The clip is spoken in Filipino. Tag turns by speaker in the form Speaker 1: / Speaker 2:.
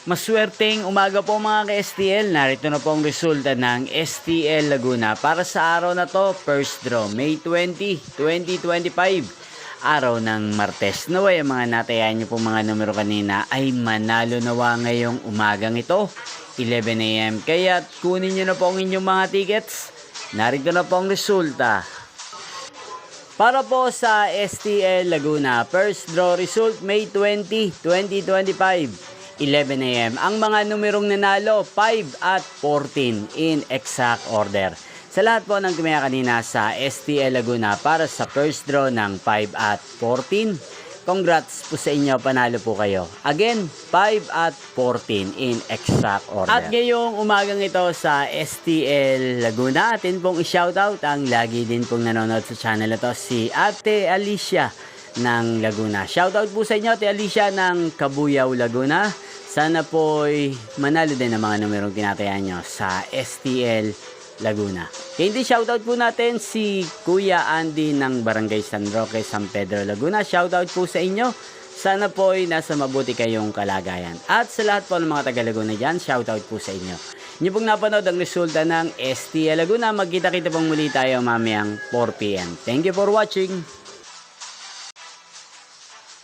Speaker 1: Maswerteng umaga po mga ka-STL. Narito na po ang resulta ng STL Laguna para sa araw na to. First draw, May 20, 2025. Araw ng Martes. Naway ang mga natayan nyo pong mga numero kanina ay manalo nawa ngayong umagang ito, 11 AM. Kaya kunin nyo na po ang inyong mga tickets. Narito na po ang resulta. Para po sa STL Laguna, first draw result May 20, 2025. 11 AM. Ang mga numerong nanalo, 5 at 14 in exact order. Sa lahat po ng kumaya kanina sa STL Laguna para sa first draw ng 5 at 14, congrats po sa inyo, panalo po kayo. Again, 5 at 14 in exact order. At ngayong umagang ito sa STL Laguna, atin pong i-shoutout ang lagi din pong nanonood sa channel ito, si Ate Alicia ng Laguna. Shoutout po sa inyo, Ate Alicia ng Cabuyao, Laguna. Sana po'y manalo din ang mga numerong tinatayan nyo sa STL Laguna. Kaya hindi shoutout po natin si Kuya Andy ng Barangay San Roque, San Pedro, Laguna. Shoutout po sa inyo. Sana po'y nasa mabuti kayong kalagayan. At sa lahat po ng mga taga Laguna dyan, shoutout po sa inyo. Inyo pong napanood ang resulta ng STL Laguna. Magkita-kita pong muli tayo mamayang 4 PM. Thank you for watching.